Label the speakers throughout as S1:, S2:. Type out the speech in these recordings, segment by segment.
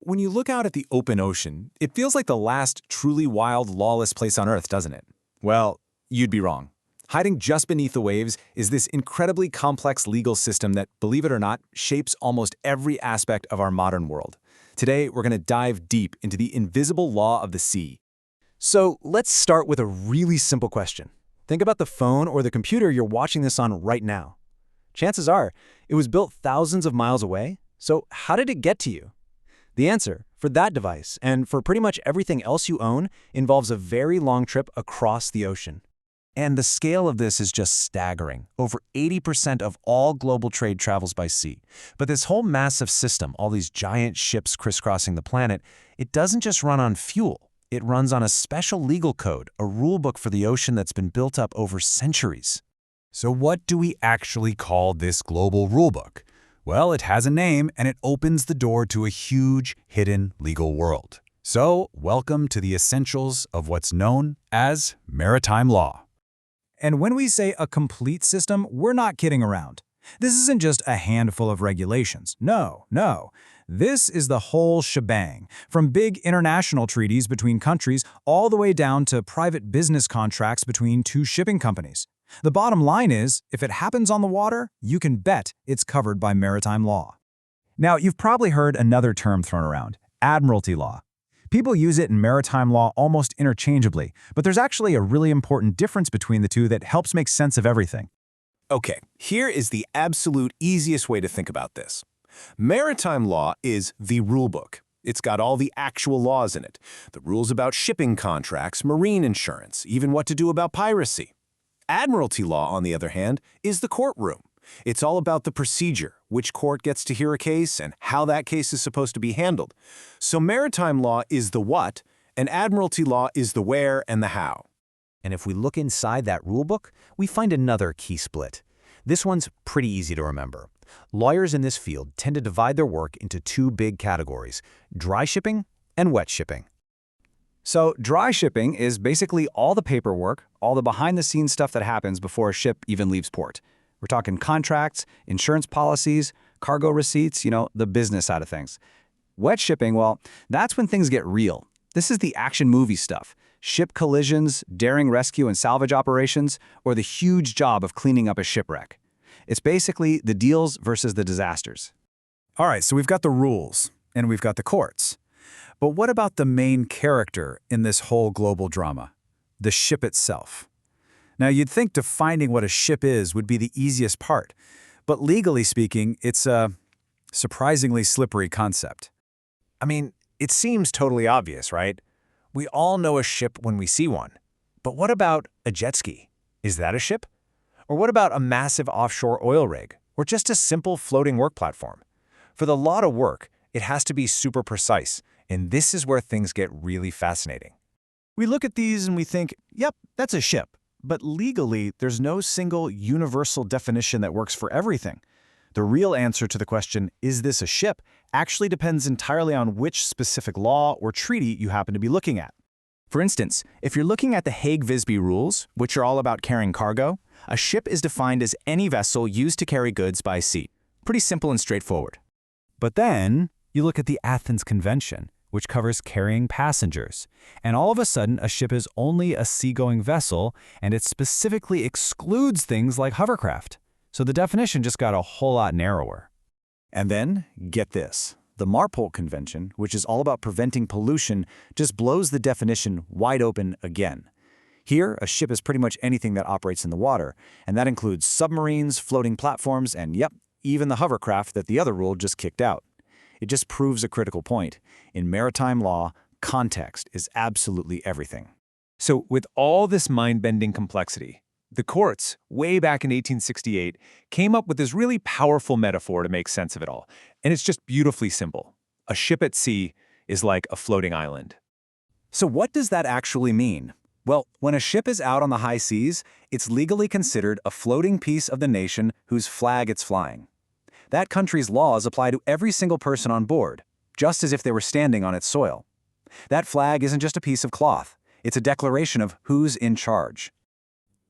S1: when you look out at the open ocean, it feels like the last truly wild, lawless place on Earth, doesn't it? Well, you'd be wrong. Hiding just beneath the waves is this incredibly complex legal system that, believe it or not, shapes almost every aspect of our modern world. Today, we're going to dive deep into the invisible law of the sea. So let's start with a really simple question. Think about the phone or the computer you're watching this on right now. Chances are, it was built thousands of miles away, so how did it get to you? The answer for that device, and for pretty much everything else you own, involves a very long trip across the ocean. And the scale of this is just staggering. Over 80% of all global trade travels by sea. But this whole massive system, all these giant ships crisscrossing the planet, it doesn't just run on fuel. It runs on a special legal code, a rulebook for the ocean that's been built up over centuries. So what do we actually call this global rulebook? Well, it has a name, and it opens the door to a huge, hidden legal world. So, welcome to the essentials of what's known as maritime law. And when we say a complete system, we're not kidding around. This isn't just a handful of regulations. No. This is the whole shebang, from big international treaties between countries all the way down to private business contracts between two shipping companies. The bottom line is, if it happens on the water, you can bet it's covered by maritime law. Now, you've probably heard another term thrown around, admiralty law. People use it in maritime law almost interchangeably, but there's actually a really important difference between the two that helps make sense of everything.
S2: Okay, here is the absolute easiest way to think about this. Maritime law is the rulebook. It's got all the actual laws in it. The rules about shipping contracts, marine insurance, even what to do about piracy. Admiralty law, on the other hand, is the courtroom. It's all about the procedure, which court gets to hear a case, and how that case is supposed to be handled. So maritime law is the what, and admiralty law is the where and the how.
S3: And if we look inside that rulebook, we find another key split. This one's pretty easy to remember. Lawyers in this field tend to divide their work into two big categories: dry shipping and wet shipping.
S1: So dry shipping is basically all the paperwork, all the behind-the-scenes stuff that happens before a ship even leaves port. We're talking contracts, insurance policies, cargo receipts, the business side of things. Wet shipping, well, that's when things get real. This is the action movie stuff. Ship collisions, daring rescue and salvage operations, or the huge job of cleaning up a shipwreck. It's basically the deals versus the disasters. All right, so we've got the rules, and we've got the courts. But what about the main character in this whole global drama? The ship itself. Now, you'd think defining what a ship is would be the easiest part, but legally speaking, it's a surprisingly slippery concept.
S3: I mean, it seems totally obvious, right? We all know a ship when we see one. But what about a jet ski? Is that a ship? Or what about a massive offshore oil rig? Or just a simple floating work platform? For the law to work, it has to be super precise, and this is where things get really fascinating.
S1: We look at these and we think, yep, that's a ship. But legally, there's no single universal definition that works for everything. The real answer to the question, is this a ship, actually depends entirely on which specific law or treaty you happen to be looking at. For instance, if you're looking at the Hague-Visby rules, which are all about carrying cargo, a ship is defined as any vessel used to carry goods by sea. Pretty simple and straightforward. But then, you look at the Athens Convention, which covers carrying passengers. And all of a sudden, a ship is only a seagoing vessel, and it specifically excludes things like hovercraft. So the definition just got a whole lot narrower. And then, get this. The Marpol Convention, which is all about preventing pollution, just blows the definition wide open again. Here, a ship is pretty much anything that operates in the water, and that includes submarines, floating platforms, and yep, even the hovercraft that the other rule just kicked out. It just proves a critical point. In maritime law, context is absolutely everything. So with all this mind-bending complexity, the courts, way back in 1868, came up with this really powerful metaphor to make sense of it all. And it's just beautifully simple. A ship at sea is like a floating island. So what does that actually mean? Well, when a ship is out on the high seas, it's legally considered a floating piece of the nation whose flag it's flying. That country's laws apply to every single person on board, just as if they were standing on its soil. That flag isn't just a piece of cloth. It's a declaration of who's in charge.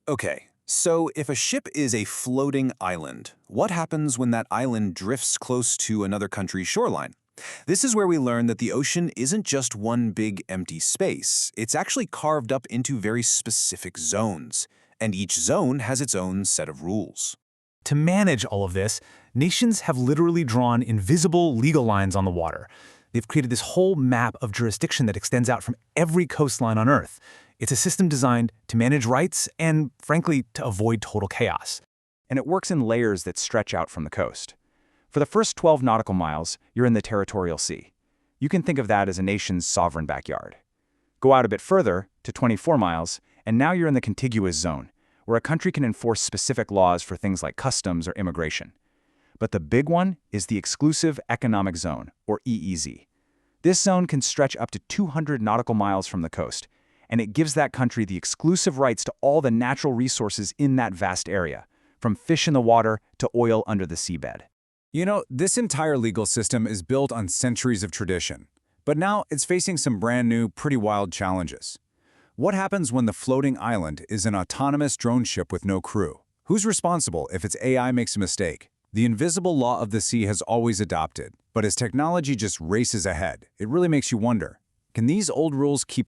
S2: Okay, so if a ship is a floating island, what happens when that island drifts close to another country's shoreline? This is where we learn that the ocean isn't just one big empty space. It's actually carved up into very specific zones, and each zone has its own set of rules.
S3: To manage all of this, nations have literally drawn invisible legal lines on the water. They've created this whole map of jurisdiction that extends out from every coastline on Earth. It's a system designed to manage rights and, frankly, to avoid total chaos. And it works in layers that stretch out from the coast. For the first 12 nautical miles, you're in the territorial sea. You can think of that as a nation's sovereign backyard. Go out a bit further, to 24 miles, and now you're in the contiguous zone, where a country can enforce specific laws for things like customs or immigration. But the big one is the Exclusive Economic Zone, or EEZ. This zone can stretch up to 200 nautical miles from the coast, and it gives that country the exclusive rights to all the natural resources in that vast area, from fish in the water to oil under the seabed.
S1: You know, this entire legal system is built on centuries of tradition, but now it's facing some brand new, pretty wild challenges. What happens when the floating island is an autonomous drone ship with no crew? Who's responsible if its AI makes a mistake? The invisible law of the sea has always adopted, but as technology just races ahead, it really makes you wonder, can these old rules keep